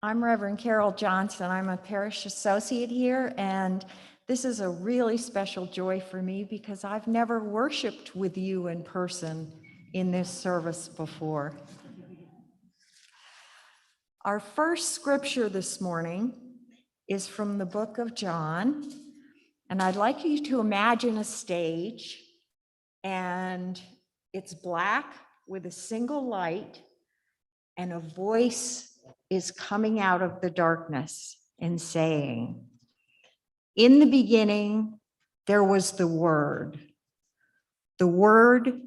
I'm Reverend Carol Johnson. I'm a parish associate here, and this is a really special joy for me because I've never worshiped with you in person in this service before. Our first scripture this morning is from the book of John, and I'd like you to imagine a stage, and it's black with a single light, and a voice is coming out of the darkness and saying, "In the beginning, there was the Word. The Word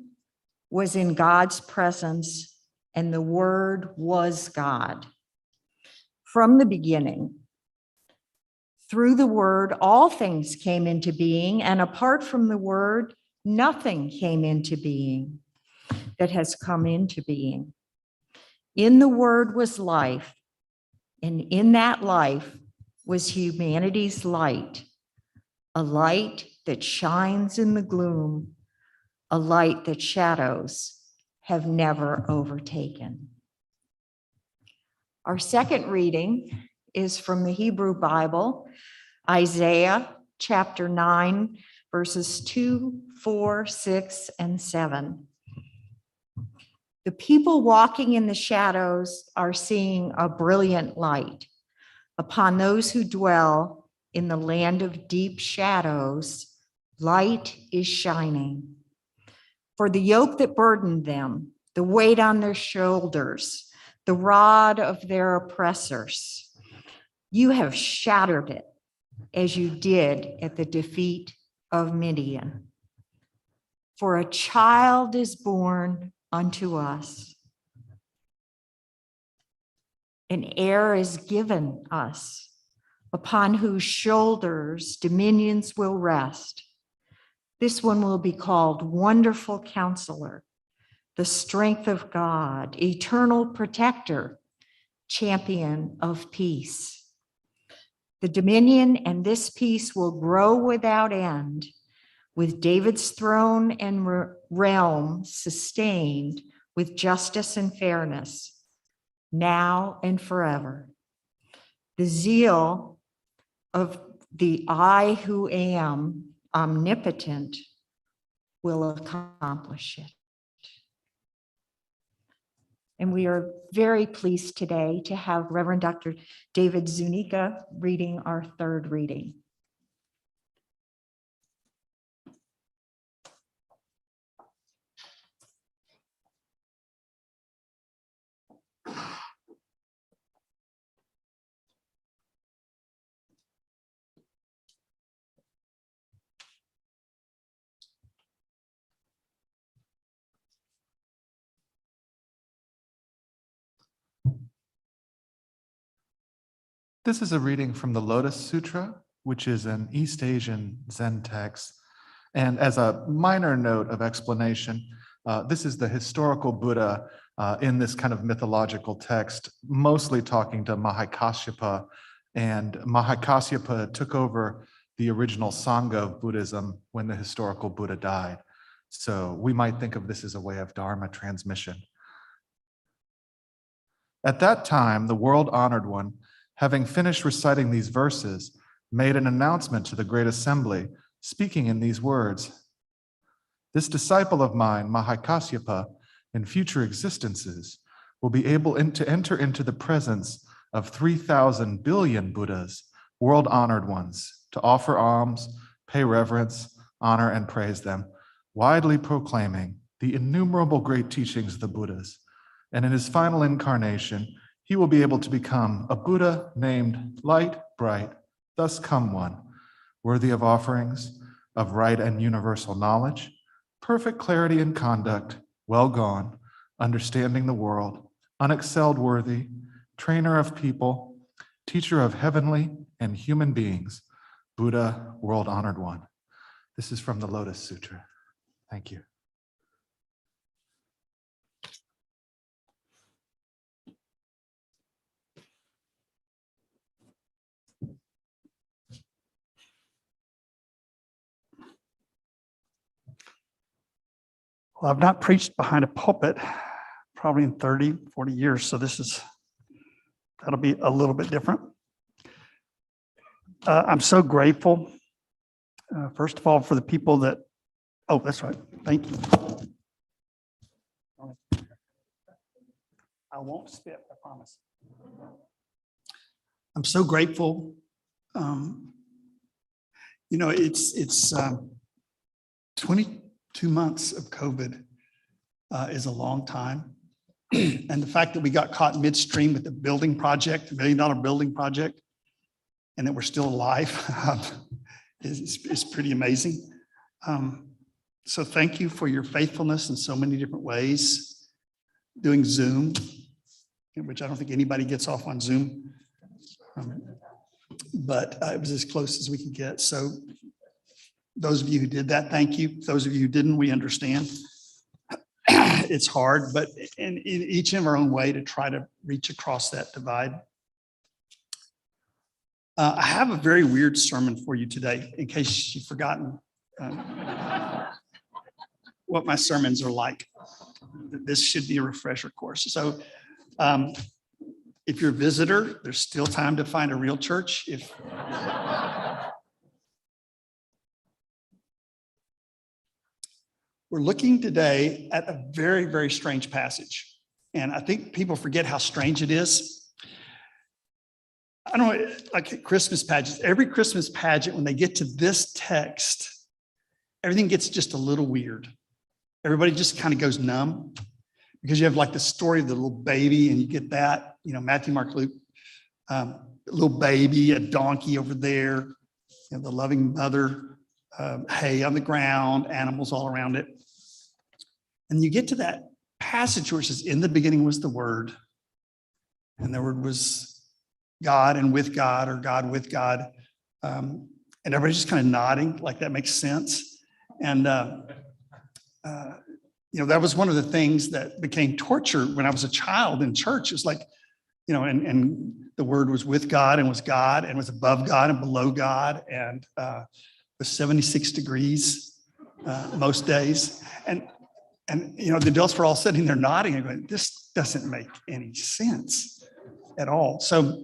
was in God's presence, and the Word was God. From the beginning, through the Word, all things came into being, and apart from the Word, nothing came into being that has come into being. In the Word was life, and in that life was humanity's light, a light that shines in the gloom, a light that shadows have never overtaken." Our second reading is from the Hebrew Bible, Isaiah chapter 9, verses 2, 4, 6, and 7. "The people walking in the shadows are seeing a brilliant light. Upon those who dwell in the land of deep shadows, light is shining. For the yoke that burdened them, the weight on their shoulders, the rod of their oppressors, you have shattered it as you did at the defeat of Midian. For a child is born unto us. An heir is given us, upon whose shoulders dominions will rest. This one will be called Wonderful Counselor, the Strength of God, Eternal Protector, Champion of Peace. The dominion and this peace will grow without end, with David's throne and realm sustained with justice and fairness, now and forever. The zeal of the I who am omnipotent will accomplish it." And we are very pleased today to have Reverend Dr. David Zuniga reading our third reading. This is a reading from the Lotus Sutra, which is an East Asian Zen text. And as a minor note of explanation, this is the historical Buddha in this kind of mythological text, mostly talking to Mahakasyapa. And Mahakasyapa took over the original Sangha of Buddhism when the historical Buddha died. So we might think of this as a way of Dharma transmission. At that time, the world honored one, having finished reciting these verses, made an announcement to the great assembly, speaking in these words: "This disciple of mine, Mahakasyapa, in future existences, will be able to enter into the presence of 3,000 billion Buddhas, world-honored ones, to offer alms, pay reverence, honor, and praise them, widely proclaiming the innumerable great teachings of the Buddhas. And in his final incarnation, he will be able to become a Buddha named Light Bright, thus come one, worthy of offerings, of right and universal knowledge, perfect clarity in conduct, well gone, understanding the world, unexcelled worthy, trainer of people, teacher of heavenly and human beings, Buddha, world-honored one." This is from the Lotus Sutra. Thank you. Well, I've not preached behind a pulpit probably in 30, 40 years, so this is that'll be a little bit different. I'm so grateful, first of all, for the people that, oh, that's right. Thank you. I won't spit, I promise. I'm so grateful. It's 22 months of COVID is a long time. And the fact that we got caught midstream with the building project, $1 million building project, and that we're still alive is pretty amazing. So thank you for your faithfulness in so many different ways. Doing Zoom, which I don't think anybody gets off on Zoom. But it was as close as we could get. So those of you who did that, thank you. Those of you who didn't, we understand. It's hard, but in each of our own way to try to reach across that divide. I have a very weird sermon for you today, in case you've forgotten what my sermons are like. This should be a refresher course. So if you're a visitor, there's still time to find a real church. We're looking today at a very, very strange passage. And I think people forget how strange it is. I don't know, like at Christmas pageants, every Christmas pageant, when they get to this text, everything gets just a little weird. Everybody just kind of goes numb because you have like the story of the little baby and you get that, Matthew, Mark, Luke, little baby, a donkey over there, the loving mother, hay on the ground, animals all around it. And you get to that passage where it says, in the beginning was the Word, and the Word was God and with God, or God with God. And everybody's just kind of nodding like that makes sense. And, that was one of the things that became torture when I was a child in church. It's like, and the Word was with God and was above God and below God, and was 76 degrees most days. And the adults were all sitting there nodding and going, this doesn't make any sense at all. So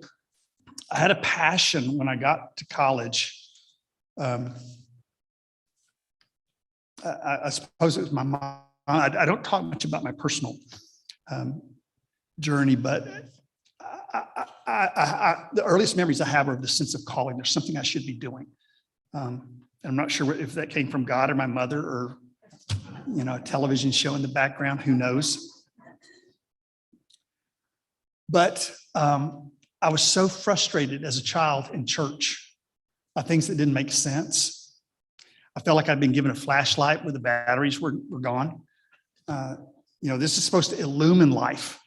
I had a passion when I got to college. I suppose it was my mom. I don't talk much about my personal journey, but the earliest memories I have are of the sense of calling. There's something I should be doing. And I'm not sure if that came from God or my mother or, a television show in the background, who knows? But I was so frustrated as a child in church by things that didn't make sense. I felt like I'd been given a flashlight where the batteries were gone. This is supposed to illumine life.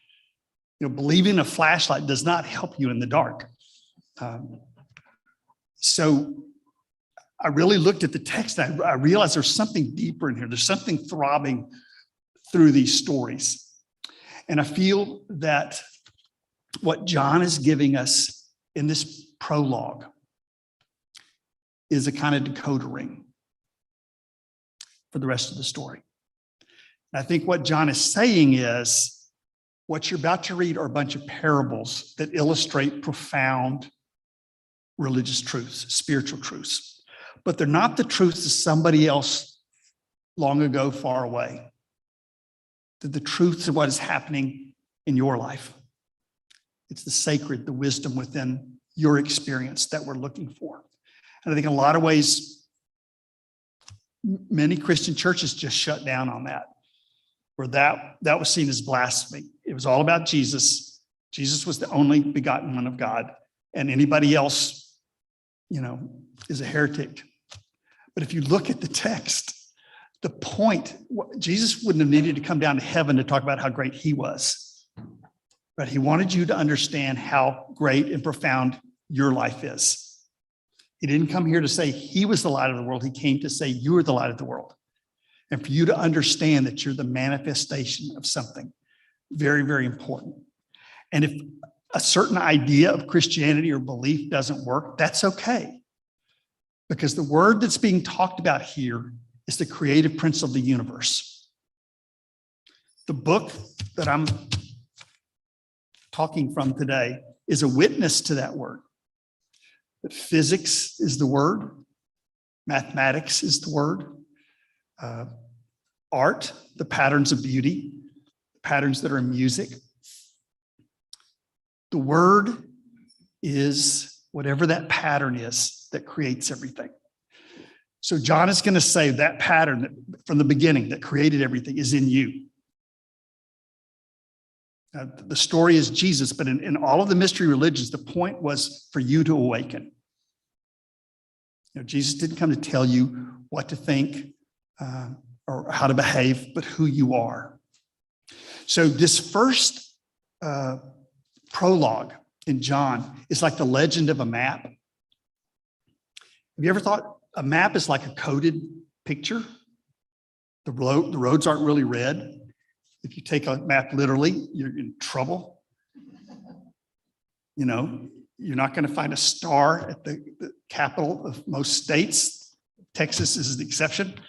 Believing a flashlight does not help you in the dark. So I really looked at the text and I realized there's something deeper in here. There's something throbbing through these stories. And I feel that what John is giving us in this prologue is a kind of decoder ring for the rest of the story. And I think what John is saying is, what you're about to read are a bunch of parables that illustrate profound religious truths, spiritual truths. But they're not the truths of somebody else long ago, far away. They're the truths of what is happening in your life. It's the sacred, the wisdom within your experience that we're looking for. And I think in a lot of ways, many Christian churches just shut down on that, where that was seen as blasphemy. It was all about Jesus. Jesus was the only begotten one of God, and anybody else, is a heretic. But if you look at the text, the point, Jesus wouldn't have needed to come down to heaven to talk about how great he was. But he wanted you to understand how great and profound your life is. He didn't come here to say he was the light of the world. He came to say you are the light of the world. And for you to understand that you're the manifestation of something very, very important. And if a certain idea of Christianity or belief doesn't work, that's okay. Because the word that's being talked about here is the creative principle of the universe. The book that I'm talking from today is a witness to that word. But physics is the word. Mathematics is the word. Art, the patterns of beauty, the patterns that are in music. The word is whatever that pattern is that creates everything. So John is going to say that pattern that from the beginning that created everything is in you. The story is Jesus, but in all of the mystery religions, the point was for you to awaken. Jesus didn't come to tell you what to think or how to behave, but who you are. So this first prologue in John is like the legend of a map. Have you ever thought a map is like a coded picture? The roads aren't really red. If you take a map literally, you're in trouble. You're not going to find a star at the capital of most states. Texas is the exception.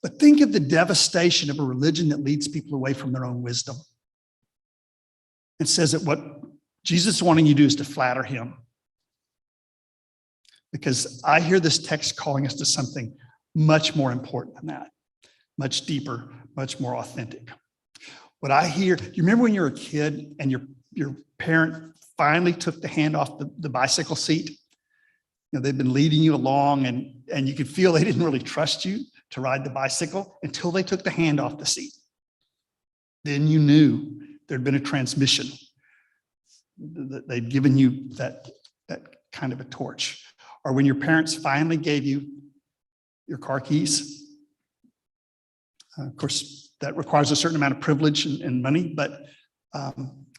But think of the devastation of a religion that leads people away from their own wisdom. It says that what Jesus is wanting you to do is to flatter him. Because I hear this text calling us to something much more important than that, much deeper, much more authentic. What I hear, you remember when you were a kid and your parent finally took the hand off the bicycle seat? They've been leading you along and you could feel they didn't really trust you to ride the bicycle until they took the hand off the seat. Then you knew there'd been a transmission. They'd given you that kind of a torch. Or when your parents finally gave you your car keys. Of course, that requires a certain amount of privilege and money, but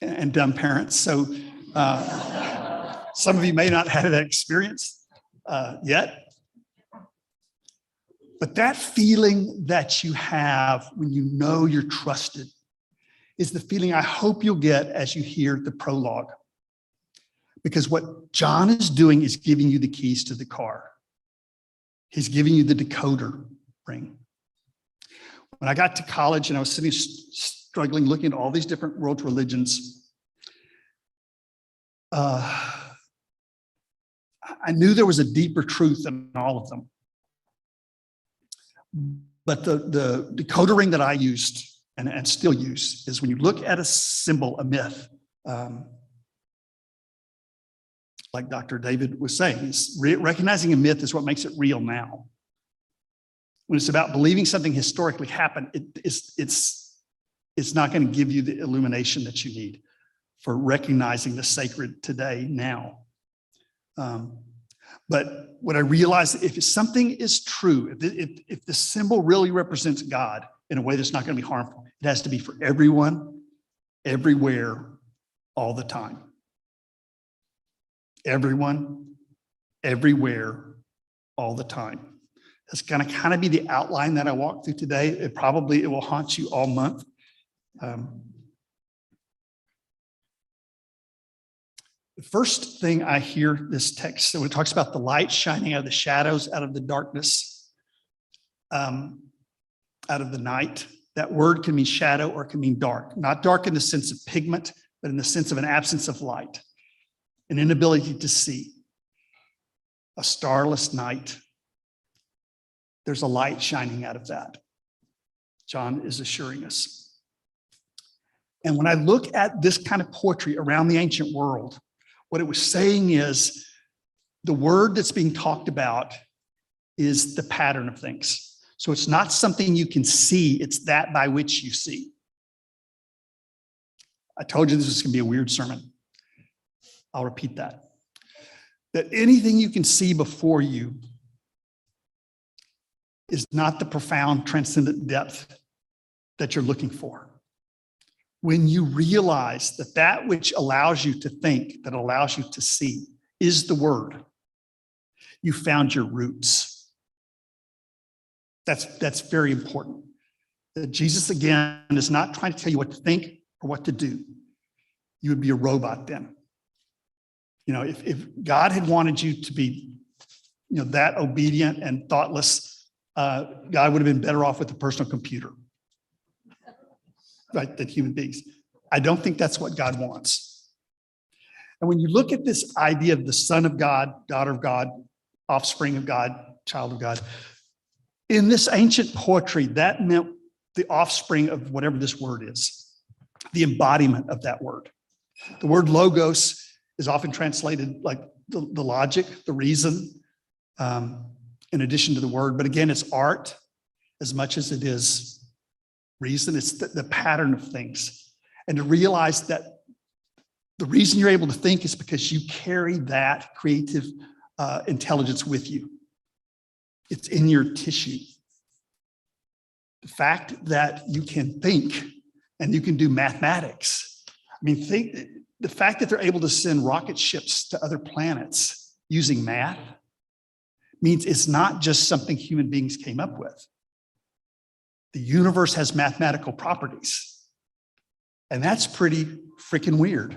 and dumb parents. So some of you may not have that experience yet. But that feeling that you have when you know you're trusted is the feeling I hope you'll get as you hear the prologue. Because what John is doing is giving you the keys to the car. He's giving you the decoder ring. When I got to college and I was sitting struggling, looking at all these different world religions, I knew there was a deeper truth in all of them. But the decoder ring that I used and still use is when you look at a symbol, a myth, like Dr. David was saying, recognizing a myth is what makes it real now. When it's about believing something historically happened, it's not going to give you the illumination that you need for recognizing the sacred today, now. But what I realized, if something is true, if the symbol really represents God in a way that's not going to be harmful, it has to be for everyone, everywhere, all the time. Everyone, everywhere, all the time. That's going to kind of be the outline that I walk through today. It will haunt you all month. The first thing I hear this text, so it talks about the light shining out of the shadows, out of the darkness, out of the night. That word can mean shadow or it can mean dark. Not dark in the sense of pigment, but in the sense of an absence of light, an inability to see, a starless night. There's a light shining out of that. John is assuring us. And when I look at this kind of poetry around the ancient world, what it was saying is the word that's being talked about is the pattern of things. So it's not something you can see, it's that by which you see. I told you this was going to be a weird sermon. I'll repeat that. That anything you can see before you is not the profound transcendent depth that you're looking for. When you realize that that which allows you to think, that allows you to see, is the word, you found your roots. That's very important. That Jesus, again, is not trying to tell you what to think or what to do. You would be a robot then. If God had wanted you to be, that obedient and thoughtless, God would have been better off with a personal computer. right, than human beings. I don't think that's what God wants. And when you look at this idea of the Son of God, daughter of God, offspring of God, child of God, in this ancient poetry, that meant the offspring of whatever this word is, the embodiment of that word. The word logos is often translated like the logic, the reason, in addition to the word. But again, it's art as much as it is reason. It's the pattern of things. And to realize that the reason you're able to think is because you carry that creative intelligence with you. It's in your tissue. The fact that you can think and you can do mathematics. I mean, the fact that they're able to send rocket ships to other planets using math means it's not just something human beings came up with. The universe has mathematical properties. And that's pretty freaking weird,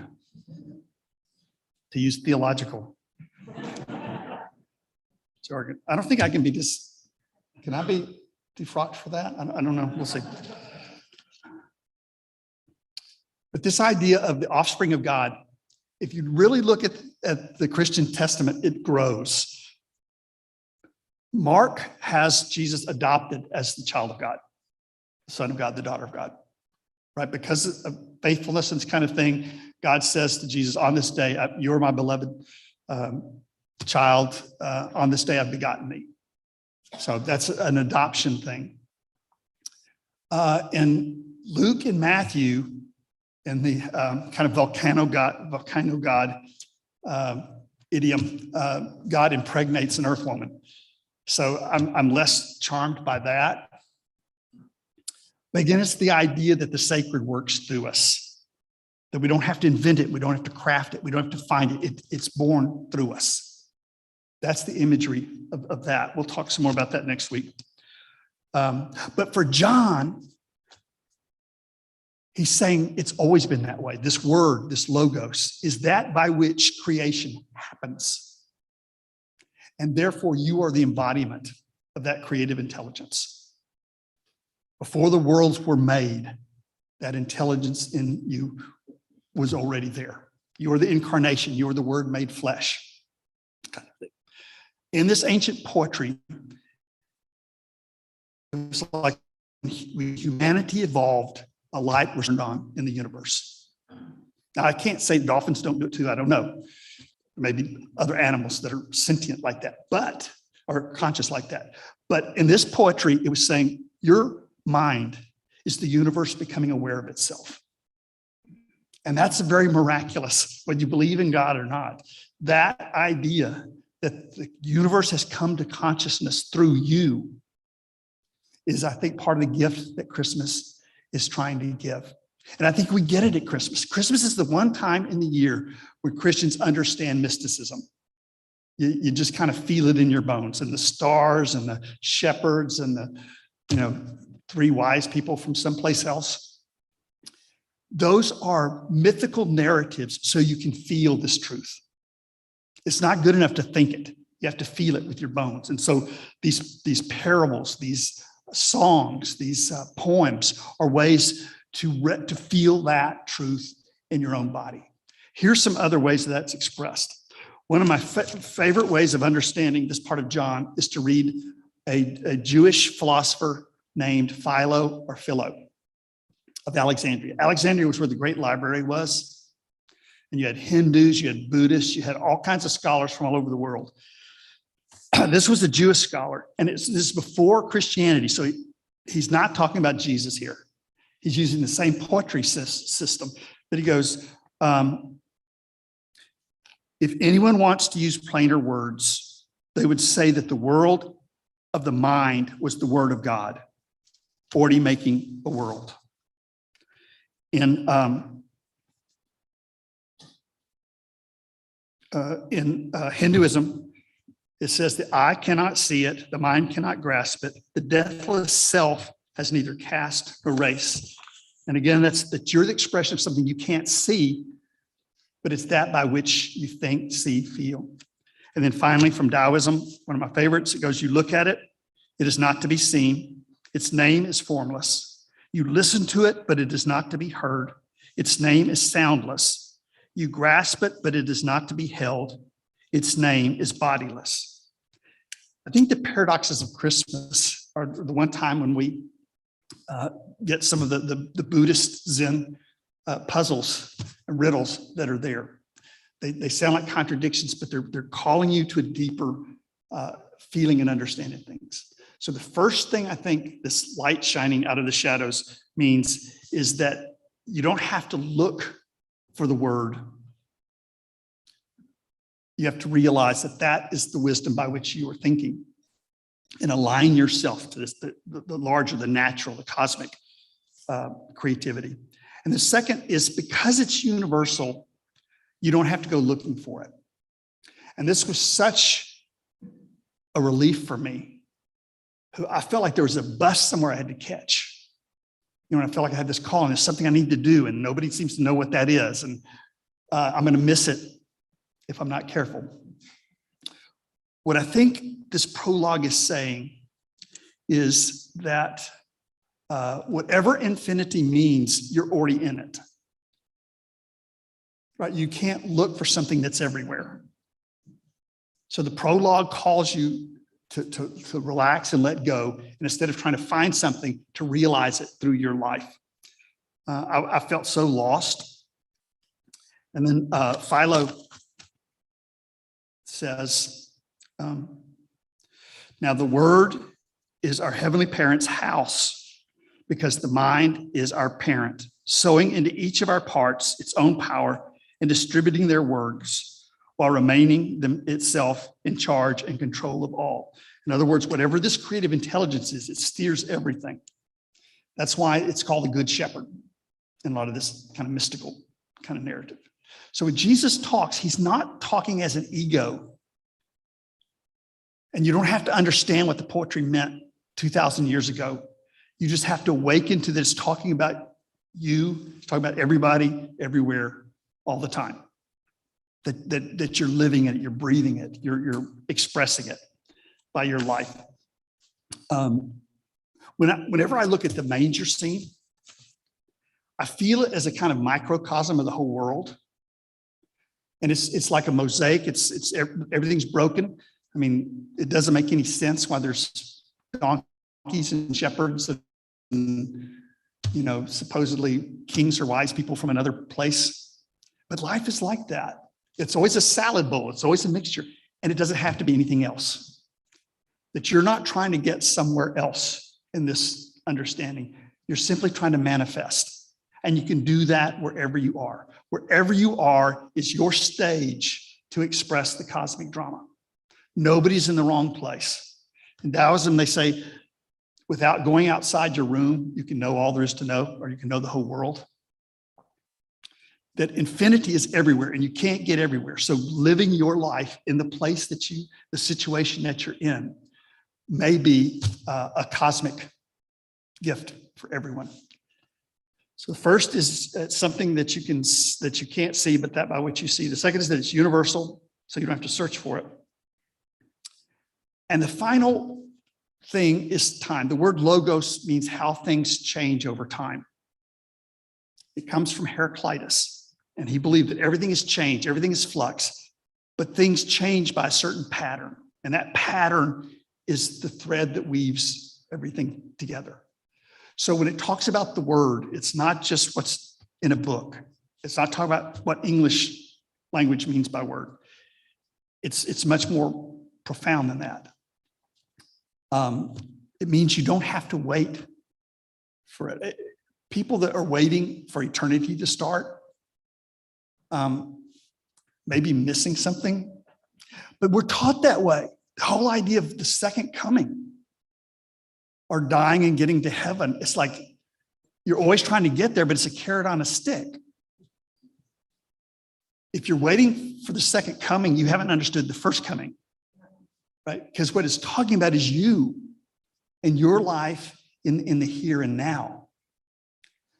to use theological jargon. I don't think I can be can I be defrocked for that? I don't know, we'll see. But this idea of the offspring of God, if you really look at the Christian Testament, it grows. Mark has Jesus adopted as the child of God, the Son of God, the daughter of God, right? Because of faithfulness and this kind of thing, God says to Jesus, on this day, you're my beloved child. On this day, I've begotten thee. So that's an adoption thing. And Luke and Matthew, in the kind of volcano god idiom, God impregnates an earth woman. So I'm less charmed by that. But again, it's the idea that the sacred works through us, that we don't have to invent it. We don't have to craft it. We don't have to find it. It's born through us. That's the imagery of that. We'll talk some more about that next week. But for John, he's saying it's always been that way. This word, this logos, is that by which creation happens. And therefore, you are the embodiment of that creative intelligence. Before the worlds were made, that intelligence in you was already there. You are the incarnation. You are the word made flesh. Kind of thing. In this ancient poetry, it was like humanity evolved, a light was turned on in the universe. Now, I can't say dolphins don't do it too. I don't know. Maybe other animals that are sentient like that, but or conscious like that. But in this poetry, it was saying your mind is the universe becoming aware of itself. And that's very miraculous, whether you believe in God or not. That idea that the universe has come to consciousness through you is, I think, part of the gift that Christmas is trying to give. And I think we get it at Christmas. Christmas is the one time in the year where Christians understand mysticism. You just kind of feel it in your bones, and the stars and the shepherds and the, three wise people from someplace else. Those are mythical narratives so you can feel this truth. It's not good enough to think it. You have to feel it with your bones. And so these parables, these songs, these poems are ways to feel that truth in your own body. Here's some other ways that's expressed. One of my favorite ways of understanding this part of John is to read a Jewish philosopher named Philo of Alexandria. Alexandria was where the great library was. And you had Hindus, you had Buddhists, you had all kinds of scholars from all over the world. This was a Jewish scholar, and this is before Christianity. So he's not talking about Jesus here. He's using the same poetry system, but he goes, if anyone wants to use plainer words, they would say that the world of the mind was the word of God, already making a world. In Hinduism, it says the eye cannot see it, the mind cannot grasp it, the deathless self has neither caste nor race. And again, that's you're the expression of something you can't see, but it's that by which you think, see, feel. And then finally, from Taoism, one of my favorites, it goes, you look at it, it is not to be seen. Its name is formless. You listen to it, but it is not to be heard. Its name is soundless. You grasp it, but it is not to be held. Its name is bodiless. I think the paradoxes of Christmas are the one time when we get some of the Buddhist Zen puzzles and riddles that are there. They sound like contradictions, but they're calling you to a deeper feeling and understanding things. So the first thing I think this light shining out of the shadows means is that you don't have to look for the word. You have to realize that that is the wisdom by which you are thinking, and align yourself to this, the larger, the natural, the cosmic creativity. And the second is because it's universal, you don't have to go looking for it. And this was such a relief for me. I felt like there was a bus somewhere I had to catch. I felt like I had this call and there's something I need to do and nobody seems to know what that is. And I'm going to miss it if I'm not careful. What I think this prologue is saying is that whatever infinity means, you're already in it. Right? You can't look for something that's everywhere. So the prologue calls you to relax and let go, and instead of trying to find something, to realize it through your life. I felt so lost. And then Philo says, now the word is our heavenly parent's house, because the mind is our parent, sowing into each of our parts its own power and distributing their words, while remaining itself in charge and control of all. In other words, whatever this creative intelligence is, it steers everything. That's why it's called the Good Shepherd in a lot of this kind of mystical kind of narrative. So when Jesus talks, he's not talking as an ego. And you don't have to understand what the poetry meant 2,000 years ago. You just have to awaken to this, talking about you, talking about everybody, everywhere, all the time. That you're living it, you're breathing it, you're expressing it by your life. Whenever I look at the manger scene, I feel it as a kind of microcosm of the whole world. And it's like a mosaic. It's everything's broken. I mean, it doesn't make any sense why there's donkeys and shepherds and, supposedly kings or wise people from another place. But life is like that. It's always a salad bowl. It's always a mixture. And it doesn't have to be anything else. That you're not trying to get somewhere else in this understanding. You're simply trying to manifest. And you can do that wherever you are. Wherever you are is your stage to express the cosmic drama. Nobody's in the wrong place. In Taoism, they say, without going outside your room, you can know all there is to know, or you can know the whole world. That infinity is everywhere and you can't get everywhere. So living your life in the place that the situation that you're in may be a cosmic gift for everyone. So the first is something that you can't see, but that by which you see. The second is that it's universal, so you don't have to search for it. And the final thing is time. The word logos means how things change over time. It comes from Heraclitus. And he believed that everything is change, everything is flux, but things change by a certain pattern. And that pattern is the thread that weaves everything together. So when it talks about the word, it's not just what's in a book. It's not talking about what English language means by word. It's much more profound than that. It means you don't have to wait for it. People that are waiting for eternity to start, maybe missing something, but we're taught that way. The whole idea of the second coming or dying and getting to heaven, it's like you're always trying to get there, but it's a carrot on a stick. If you're waiting for the second coming, you haven't understood the first coming, right? Because what it's talking about is you and your life in the here and now.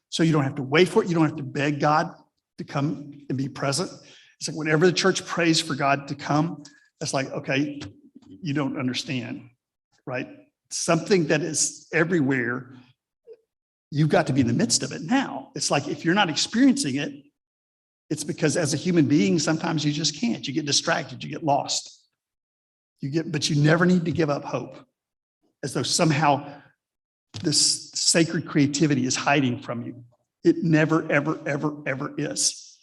So you don't have to wait for it. You don't have to beg God to come and be present. It's like whenever the church prays for God to come, it's like, okay, you don't understand, right? Something that is everywhere You've got to be in the midst of it now. It's like if you're not experiencing it, it's because as a human being, sometimes you just can't. You get distracted, you get lost. But you never need to give up hope, as though somehow this sacred creativity is hiding from you. It never, ever, ever, ever is.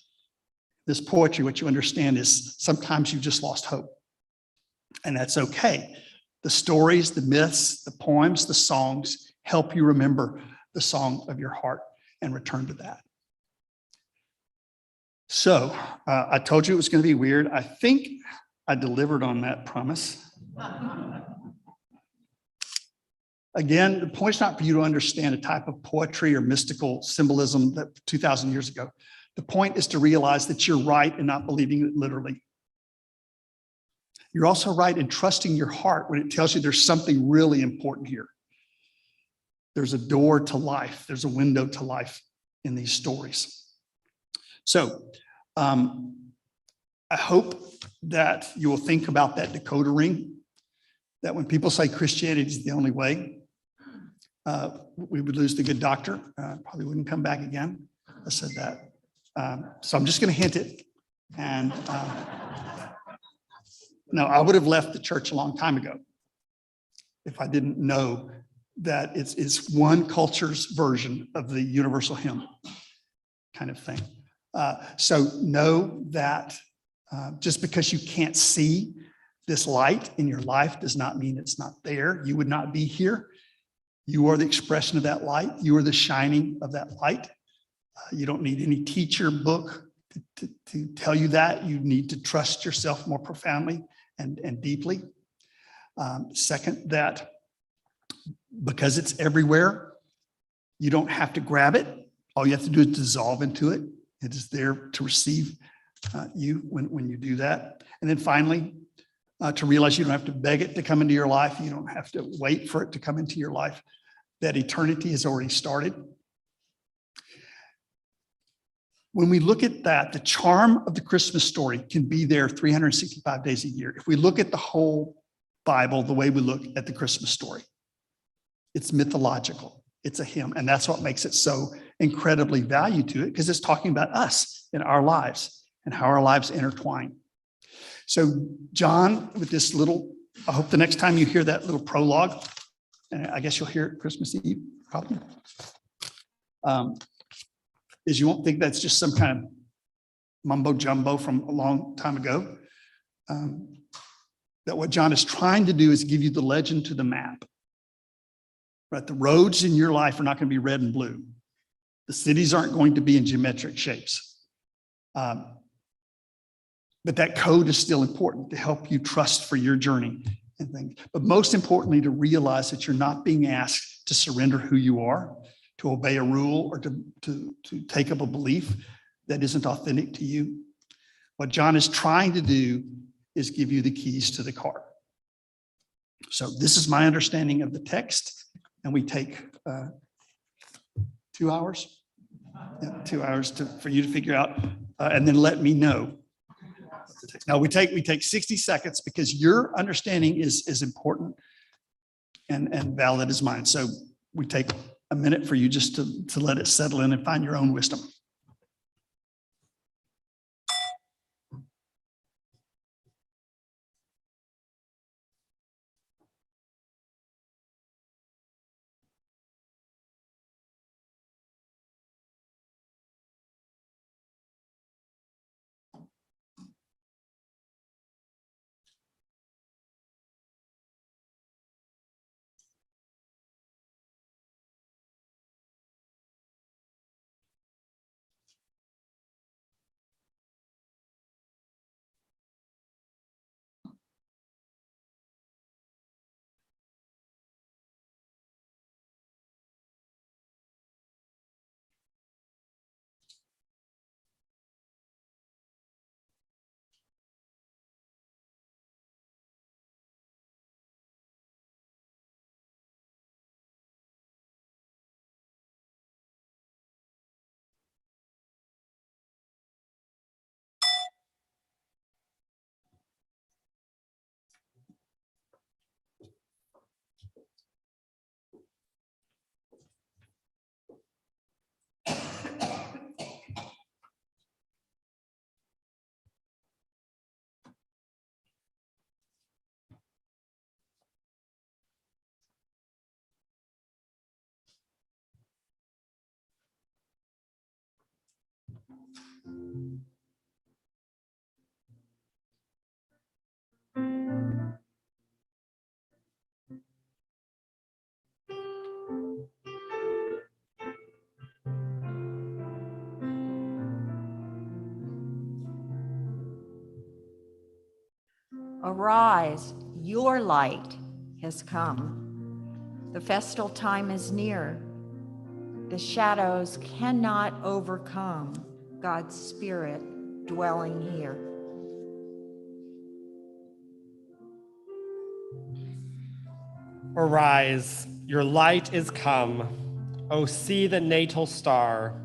This poetry, what you understand is sometimes you've just lost hope. And that's okay. The stories, the myths, the poems, the songs help you remember the song of your heart and return to that. So I told you it was going to be weird. I think I delivered on that promise. Again, the point's not for you to understand a type of poetry or mystical symbolism that 2,000 years ago. The point is to realize that you're right in not believing it literally. You're also right in trusting your heart when it tells you there's something really important here. There's a door to life. There's a window to life in these stories. So I hope that you will think about that decoder ring, that when people say Christianity is the only way, we would lose the good doctor, probably wouldn't come back again. I said that. So I'm just going to hint it. And no, I would have left the church a long time ago if I didn't know that it's one culture's version of the universal hymn kind of thing. So know that just because you can't see this light in your life does not mean it's not there. You would not be here. You are the expression of that light. You are the shining of that light. You don't need any teacher book to tell you that. You need to trust yourself more profoundly and deeply. Second, that because it's everywhere, you don't have to grab it. All you have to do is dissolve into it. It is there to receive you when you do that. And then finally, to realize you don't have to beg it to come into your life. You don't have to wait for it to come into your life. That eternity has already started. When we look at that, the charm of the Christmas story can be there 365 days a year. If we look at the whole Bible the way we look at the Christmas story, it's mythological. It's a hymn. And that's what makes it so incredibly valued to it, because it's talking about us and our lives and how our lives intertwine. So John, with this little, I hope the next time you hear that little prologue, and I guess you'll hear it Christmas Eve, probably, is you won't think that's just some kind of mumbo jumbo from a long time ago. That what John is trying to do is give you the legend to the map. Right? The roads in your life are not going to be red and blue. The cities aren't going to be in geometric shapes. But that code is still important to help you trust for your journey and things. But most importantly, to realize that you're not being asked to surrender who you are, to obey a rule, or to take up a belief that isn't authentic to you. What John is trying to do is give you the keys to the car. So this is my understanding of the text, and we take 2 hours. Yeah, 2 hours for you to figure out, and then let me know. Now we take 60 seconds because your understanding is important and valid as mine. So we take a minute for you just to let it settle in and find your own wisdom. Arise, your light has come. The festal time is near. The shadows cannot overcome God's Spirit dwelling here. Arise, your light is come. O see the natal star.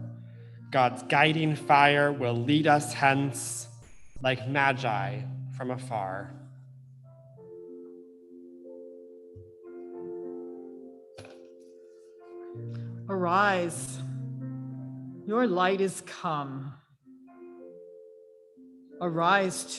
God's guiding fire will lead us hence like magi from afar. Arise, your light is come. Arise too.